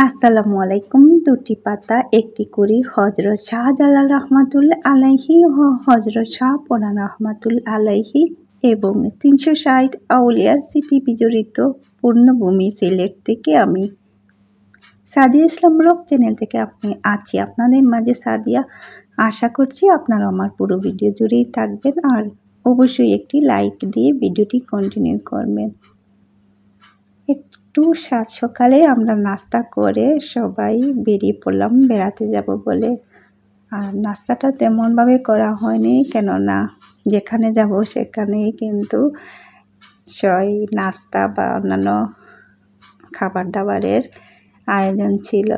আসসালামু আলাইকুম। দুটি পাতা একটি কুড়ি হজরত শাহজালাল রহমাতুল্লাহ আলাইহি ও হজরত শাহপরাণ রহমাতুল্লাহ আলাইহি এবং ৩৬০ আউলিয়ার স্মৃতি বিজড়িত পূর্ণভূমি সিলেট থেকে আমি সাদিয়া ইসলাম ব্লগ চ্যানেল থেকে আছি আপনাদের মাঝে সাদিয়া। আশা করছি আপনারা আমার পুরো ভিডিও জুড়েই থাকবেন আর অবশ্যই একটি লাইক দিয়ে ভিডিওটি কন্টিনিউ করবেন। একটু সাত সকালে আমরা নাস্তা করে সবাই বেরিয়ে পড়লাম বেড়াতে যাব বলে। আর নাস্তাটা তেমনভাবে করা হয়নি, কেননা যেখানে যাব সেখানেই কিন্তু সই নাস্তা বা অন্যান্য খাবার দাবারের আয়োজন ছিল।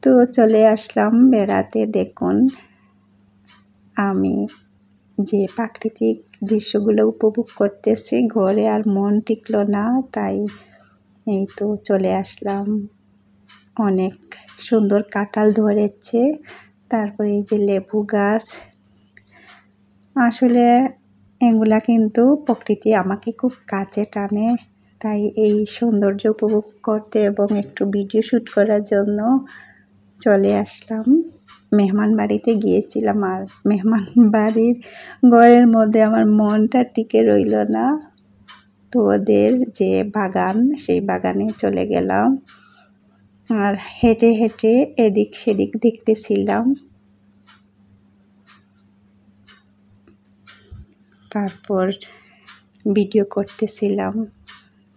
তো চলে আসলাম বেড়াতে। দেখুন আমি যে প্রাকৃতিক দৃশ্যগুলো উপভোগ করতেছি, ঘরে আর মন টিকলো না, তাই এই তো চলে আসলাম। অনেক সুন্দর কাঁঠাল ধরেছে, তারপরে এই যে লেবু গাছ। আসলে এগুলা কিন্তু প্রকৃতি আমাকে খুব কাছে টানে, তাই এই সৌন্দর্য উপভোগ করতে এবং একটু ভিডিও শ্যুট করার জন্য চলে আসলাম। মেহমান বাড়িতে গিয়েছিলাম, আর মেহমান বাড়ির ঘরের মধ্যে আমার মনটা টিকে রইল না। তো ওদের যে বাগান, সেই বাগানে চলে গেলাম আর হেঁটে হেঁটে এদিক সেদিক দেখতেছিলাম। তারপর ভিডিও করতেছিলাম।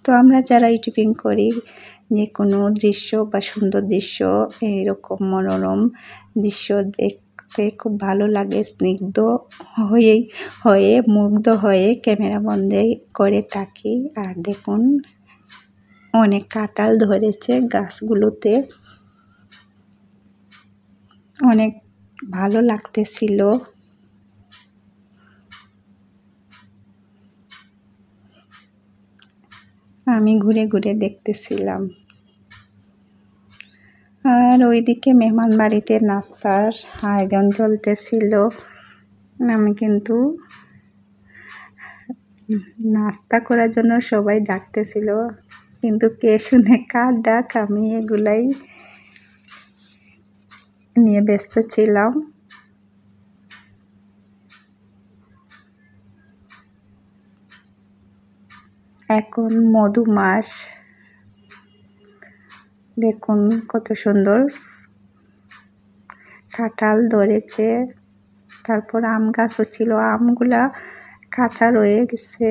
তো আমরা যারা ইউটিউবিং করি, যে কোনো দৃশ্য বা সুন্দর দৃশ্য, এইরকম মনোরম দৃশ্য দেখতে খুব ভালো লাগে। স্নিগ্ধ হয়ে মুগ্ধ হয়ে ক্যামেরা বন্দি করে থাকি। আর দেখুন অনেক কাঁঠাল ধরেছে গাছগুলোতে, অনেক ভালো লাগতেছিল। আমি ঘুরে ঘুরে দেখতেছিলাম। আর ওইদিকে মেহমান বাড়িতে নাস্তার আয়োজন চলতেছিল। আমি কিন্তু নাস্তা করার জন্য সবাই ডাকতেছিল, কিন্তু কে শুনে কার ডাক, আমি এগুলাই নিয়ে ব্যস্ত ছিলাম। এখন মধু মাস, দেখুন কত সুন্দর কাঁঠাল ধরেছে। তারপর আম গাছও ছিল, আমগুলা কাঁচা রয়ে গেছে।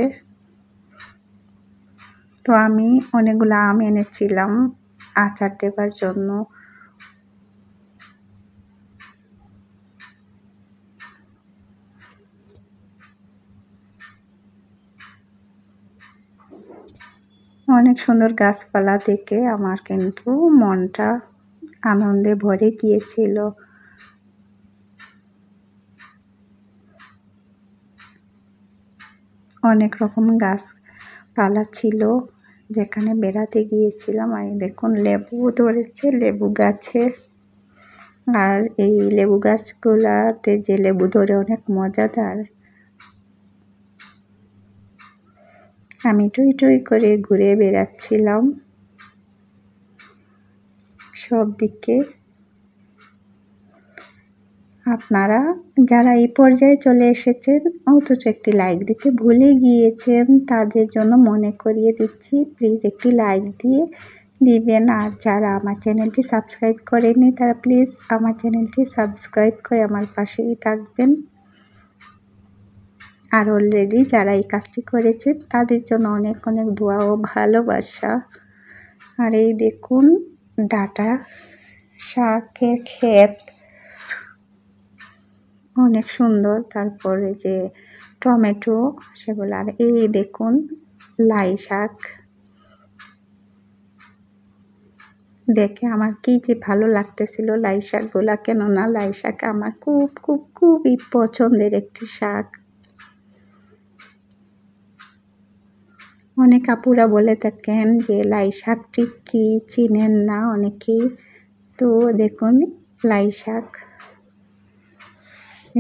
তো আমি অনেকগুলো আম এনেছিলাম আচার দেবার জন্য। অনেক সুন্দর গাছপালা দেখে আমার কিন্তু মনটা আনন্দে ভরে গিয়েছিল। অনেক রকম গাছপালা ছিল যেখানে বেড়াতে গিয়েছিলাম। আর দেখুন লেবু ধরেছে লেবু গাছে। আর এই লেবু গাছগুলাতে যে লেবু ধরে অনেক মজাদার। আমি টুই টুই করে ঘুরে বেড়াচ্ছিলাম সব দিকে। আপনারা যারা এই পর্যায়ে চলে এসেছেন অথচ একটি লাইক দিতে ভুলে গিয়েছেন, তাদের জন্য মনে করিয়ে দিচ্ছি, প্লিজ একটি লাইক দিয়ে দিবেন। আর যারা আমার চ্যানেলটি সাবস্ক্রাইব করেননি, তারা প্লিজ আমার চ্যানেলটি সাবস্ক্রাইব করে আমার পাশেই থাকবেন। আর অলরেডি যারা এই কাজটি করেছেন তাদের জন্য অনেক অনেক দোয়া ও ভালোবাসা। আর এই দেখুন ডাঁটা শাকের ক্ষেত, অনেক সুন্দর। তারপরে যে টমেটো সেগুলো। আর এই দেখুন লাই শাক, দেখে আমার কি যে ভালো লাগতেছিল লাই শাকগুলা, কেননা লাই শাক আমার খুব খুব খুবই পছন্দের একটি শাক। অনেক আপুরা বলে থাকেন যে লাই শাকটি কি চিনেন না অনেকেই। তো দেখুন লাই শাক,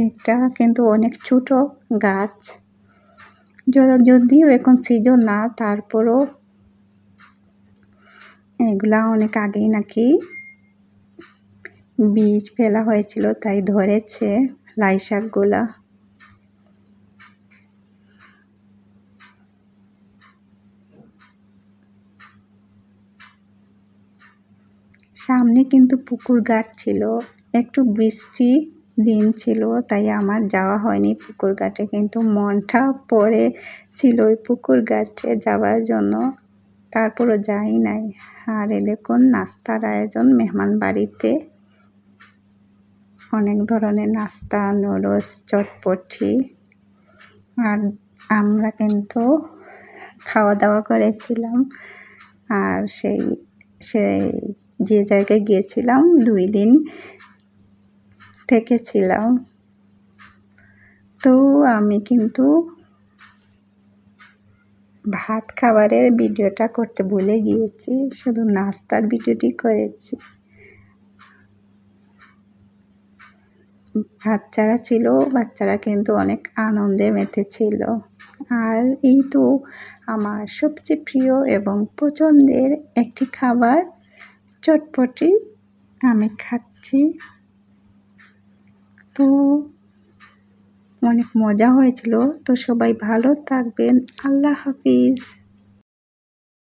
এটা কিন্তু অনেক ছোট গাছ, যদিও এখন সিজন না, তারপরও এগুলা অনেক আগেই নাকি বীজ ফেলা হয়েছিল, তাই ধরেছে লাই শাকগুলা। সামনে কিন্তু পুকুর ঘাট ছিল, একটু বৃষ্টি দিন ছিল তাই আমার যাওয়া হয়নি পুকুর ঘাটে, কিন্তু মনটা পড়ে ছিল ওই পুকুর ঘাটে যাওয়ার জন্য, তারপরও যাই নাই। আর এ দেখুন নাস্তার আয়োজন মেহমান বাড়িতে, অনেক ধরনের নাস্তা, নুডলস, চটপটি। আর আমরা কিন্তু খাওয়া দাওয়া করেছিলাম। আর সেই যে জায়গায় গিয়েছিলাম 2 দিন থেকেছিলাম। তো আমি কিন্তু ভাত খাবারের ভিডিওটা করতে ভুলে গিয়েছি, শুধু নাস্তার ভিডিওটি করেছি। বাচ্চারা ছিল, বাচ্চারা কিন্তু অনেক আনন্দে মেতেছিল। আর এই তো আমার সবচেয়ে প্রিয় এবং পছন্দের একটি খাবার চটপটি আমি খাচ্ছি। তো অনেক মজা হয়েছিল। তো সবাই ভালো থাকবেন। আল্লাহ হাফিজ।